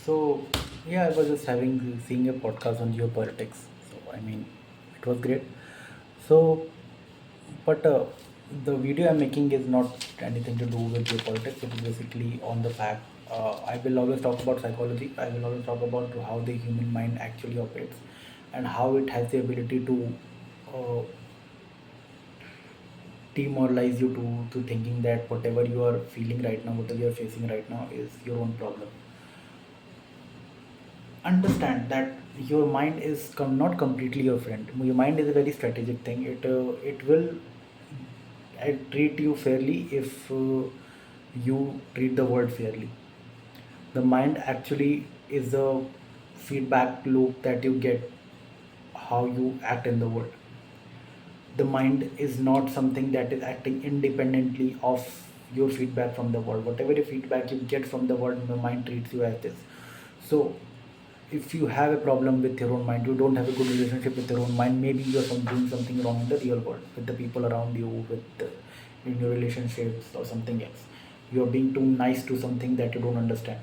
So yeah, I was just having seeing a podcast on geopolitics. So I mean, it was great. So, but the video I'm making is not anything to do with geopolitics. It is basically on the fact. I will always talk about psychology. I will always talk about how the human mind actually operates, and how it has the ability to uh, demoralize you to thinking that whatever you are feeling right now, whatever you are facing right now, is your own problem. Understand that your mind is not completely your friend. Your mind is a very strategic thing. It will treat you fairly if you treat the world fairly. The mind actually is a feedback loop that you get how you act in the world. The mind is not something that is acting independently of your feedback from the world. Whatever your feedback you get from the world, the mind treats you as this. So if you have a problem with your own mind, you don't have a good relationship with your own mind, maybe you're doing something wrong in the real world with the people around you, in your relationships or something else. You're being too nice to something that you don't understand.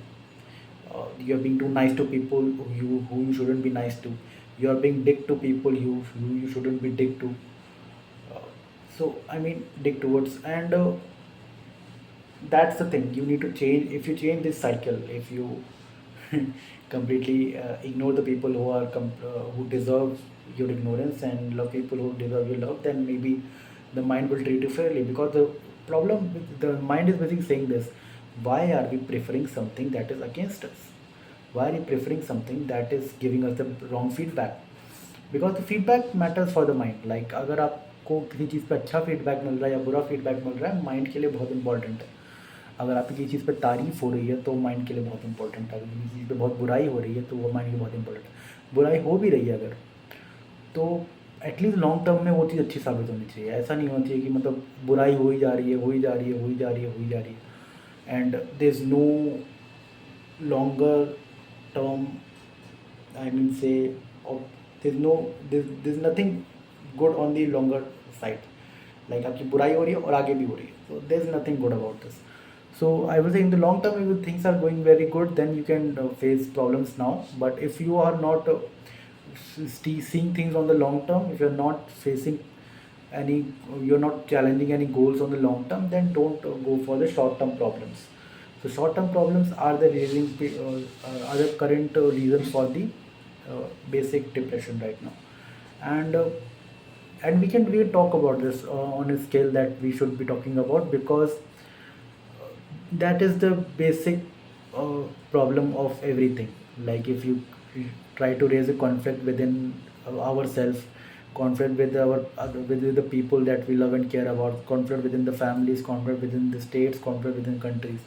You're being too nice to people who you shouldn't be nice to. You're being dick to people who you shouldn't be dick to. uh, so I mean dick towards, and that's the thing you need to change. If you change this cycle, if you completely ignore the people who deserve your ignorance and love people who deserve your love, then maybe the mind will treat you fairly. Because the problem with the mind is basically saying this: why are we preferring something that is against us? Why are we preferring something that is giving us the wrong feedback? Because feedback matters for the mind. Like अगर आपको किसी चीज़ पे अच्छा feedback मिल रहा है या बुरा feedback मिल रहा है, माइंड के लिए बहुत इंपॉर्टेंट है. अगर आपकी किसी चीज़ पे तारीफ हो रही है तो माइंड के लिए बहुत इंपॉर्टेंट है. अगर किसी चीज़ पे बहुत बुराई हो रही है तो वो माइंड के लिए बहुत इंपॉर्टेंट है. बुराई हो भी रही है अगर, तो एटलीस्ट लॉन्ग टर्म में वो चीज़ अच्छी साबित होनी चाहिए. ऐसा नहीं होना चाहिए कि मतलब बुराई हो ही जा रही है, हो ही जा रही है, हो ही जा रही है, हो ही जा रही है, and there is no longer term, I mean say, of there's nothing good on the longer side. Like आपकी बुराई हो रही है और आगे भी हो रही है, so there's nothing good about this. So I will say in the long term, if things are going very good, then you can face problems now. But if you are not seeing things on the long term, if you're not facing any, you're not challenging any goals on the long term, then don't go for the short term problems. So short term problems are the are the current reason for the basic depression right now. And uh, and we can really talk about this on a scale that we should be talking about, because that is the basic uh, problem of everything. Like if you try to raise a conflict within ourselves, conflict with with the people that we love and care about, conflict within the families, conflict within the states, conflict within countries,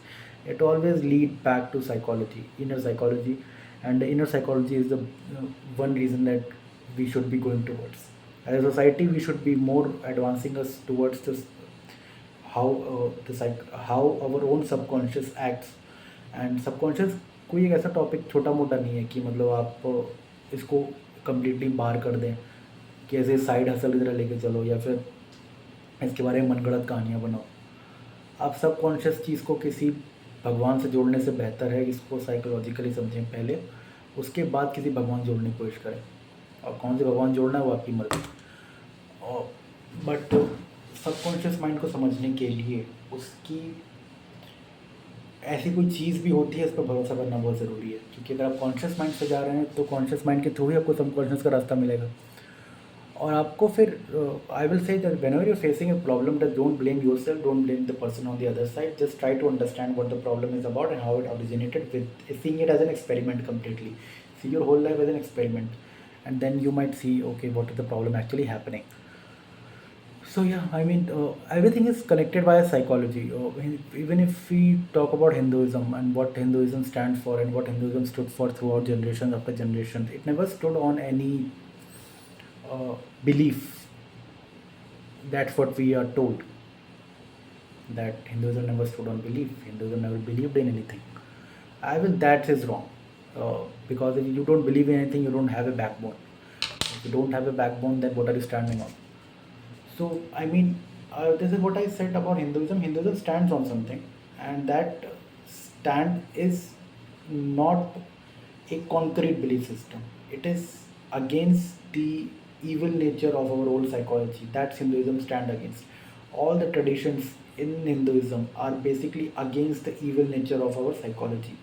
it always lead back to psychology, inner psychology. And the inner psychology is the one reason that we should be going towards. As a society, we should be more advancing us towards this, how how our own subconscious acts. And subconscious कोई एक ऐसा topic छोटा मोटा नहीं है कि मतलब आप इसको कम्प्लीटली बाहर कर दें, कि ऐसे साइड हसल की तरह लेके चलो, या फिर इसके बारे में मनगढ़ंत कहानियाँ बनाओ. आप सबकॉन्शियस चीज़ को किसी भगवान से जोड़ने से बेहतर है इसको साइकोलॉजिकली समझें पहले, उसके बाद किसी भगवान जोड़ने की कोशिश करें. और कौन से भगवान जोड़ना है वो आपकी मर्ज़ी. और बट सबकॉन्शियस माइंड को समझने के लिए उसकी ऐसी कोई चीज़ भी होती है, इस पर भरोसा करना बहुत ज़रूरी है. क्योंकि अगर आप कॉन्शियस माइंड से जा रहे हैं तो कॉन्शियस माइंड के थ्रू ही आपको सबकॉन्शियस का रास्ता मिलेगा. और आपको फिर I will say that whenever you facing a problem, that don't blame yourself, don't blame the person on the other side. Just try to understand what the problem is about and how it originated, with seeing it as an experiment completely. See your whole life as an experiment, and then you might see, okay, what is the problem actually happening. So yeah, I mean, everything is connected via psychology. Even if we talk about Hinduism and what Hinduism stands for and what Hinduism stood for throughout generations after generations, it never stood on any belief. That's what we are told, that Hinduism never stood on belief. Hinduism never believed in anything. I mean, that is wrong. Because if you don't believe in anything, you don't have a backbone. If you don't have a backbone, then what are you standing on? So, I mean, this is what I said about Hinduism. Hinduism stands on something, and that stand is not. a concrete belief system. It is against the evil nature of our old psychology. That's Hinduism stand against. All the traditions in Hinduism are basically against the evil nature of our psychology.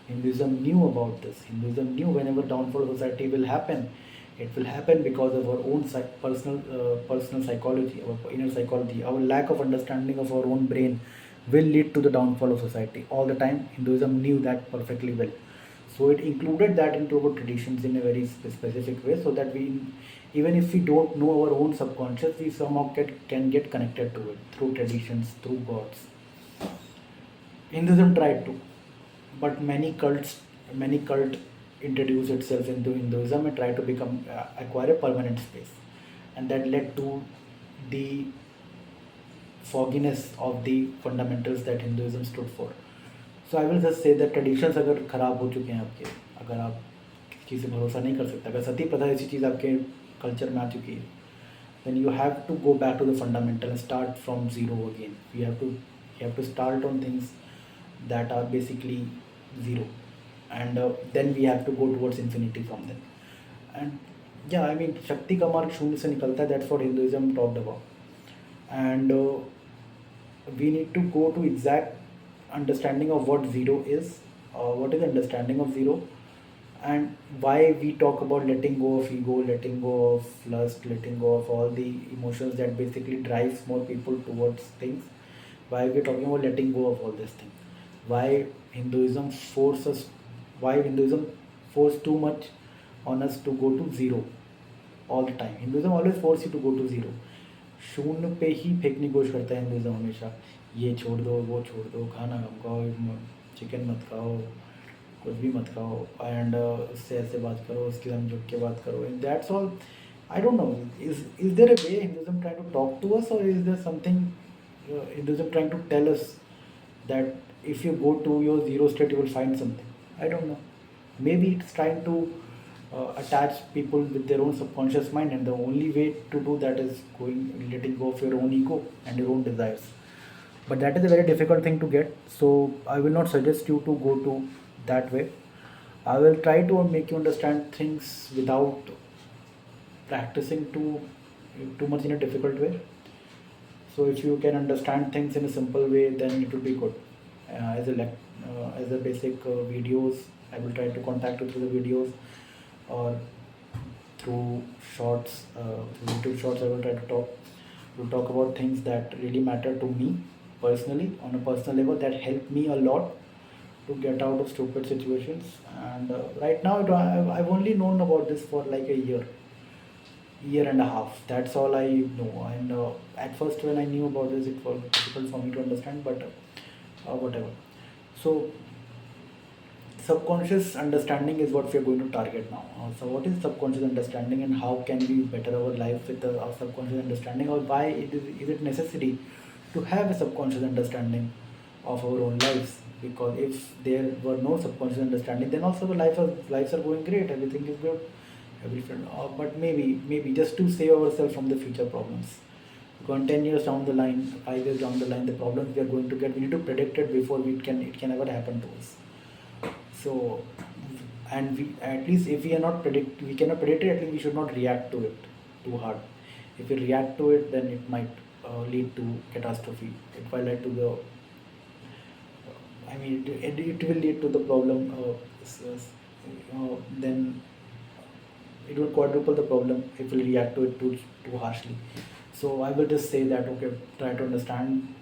Hinduism knew about this. Hinduism knew whenever downfall of society will happen, it will happen because of our own personal psychology, our inner psychology, our lack of understanding of our own brain will lead to the downfall of society. All the time, Hinduism knew that perfectly well. So it included that into our traditions in a very specific way, so that we, even if we don't know our own subconscious, we somehow can get connected to it through traditions, through gods. Hinduism tried to, but many cult introduced itself into Hinduism and tried to become acquire a permanent space, and that led to the fogginess of the fundamentals that Hinduism stood for. So I will just say that traditions अगर ख़राब हो चुके हैं आपके, अगर आप किसी चीज़ से भरोसा नहीं कर सकते, अगर सती प्रथा ऐसी चीज़ आपके कल्चर में आ चुकी है, then you have to go back to the fundamental and start from zero again. You have to start on things that are basically zero, and then we have to go towards infinity from them. And yeah, I mean शक्ति का मार्ग शून्य से निकलता है. That's what Hinduism talked about, and we need to go to exact understanding of what zero is, what is understanding of zero, and why we talk about letting go of ego, letting go of lust, letting go of all the emotions that basically drives more people towards things. Why we're talking about letting go of all these things? Why Hinduism forces? Why Hinduism force too much on us to go to zero all the time? Hinduism always force you to go to zero. शून्य पे ही फेंकने की कोशिश करता है Hinduism हमेशा. ये छोड़ दो, वो छोड़ दो, खाना कम खाओ, चिकन मत खाओ, कुछ भी मत खाओ, एंड उससे ऐसे बात करो, उसके साथ जुट के बात करो, and that's all. I don't know, is there a way Hinduism trying to talk to us, और is there something Hinduism trying to tell us that if you go to your zero state you will find something? I don't know. Maybe it's trying to attach people with their own subconscious mind, and the only way to do that is letting go of your own ego and your own desires. But that is a very difficult thing to get, so I will not suggest you to go to that way. I will try to make you understand things without practicing too much in a difficult way. So if you can understand things in a simple way, then it will be good. As a basic videos, I will try to contact you through the videos, or through shorts, through YouTube shorts. I will try to talk about things that really matter to me personally, on a personal level, that help me a lot to get out of stupid situations. And right now, I've only known about this for like a year and a half. That's all I know. And at first, when I knew about this, it was difficult for me to understand, but whatever. So, subconscious understanding is what we are going to target now. So, what is subconscious understanding, and how can we better our life with our subconscious understanding, or why is it necessary to have a subconscious understanding of our own lives? Because if there were no subconscious understanding, then also the lives are going great, everything is good, everything. But maybe just to save ourselves from the future problems. Because 10 years down the line, 5 years down the line, the problems we are going to get, we need to predict it before it can ever happen to us. So, and we, at least if we cannot predict it, at least we should not react to it too hard. If we react to it, then it might lead to catastrophe. It might lead to the, I mean, it will lead to the problem. Then it will quadruple the problem if we react to it too harshly. So I will just say that, okay, try to understand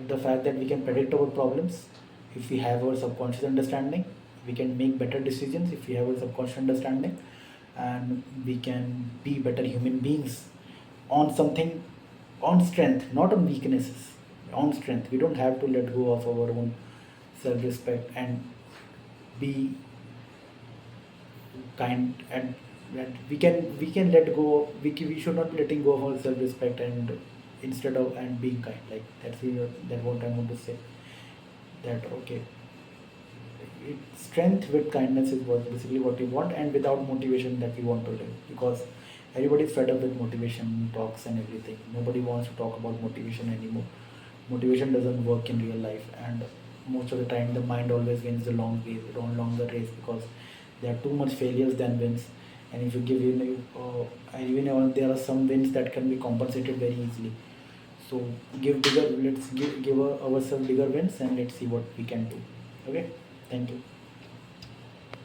the fact that we can predict our problems if we have our subconscious understanding. We can make better decisions if we have our subconscious understanding, and we can be better human beings on something, on strength, not on weaknesses, on strength. We don't have to let go of our own self-respect and be kind, and we can let go. We should not be letting go of our self-respect, and instead of and being kind. Like that what I want to say. That okay, strength with kindness is what basically what we want, and without motivation that we want to live. Because everybody is fed up with motivation talks and everything. Nobody wants to talk about motivation anymore. Motivation doesn't work in real life, and most of the time the mind always wins the longer race, because there are too much failures than wins. And if you give, and even there are some wins that can be compensated very easily. So let's give ourselves bigger wins, and let's see what we can do. Okay, thank you.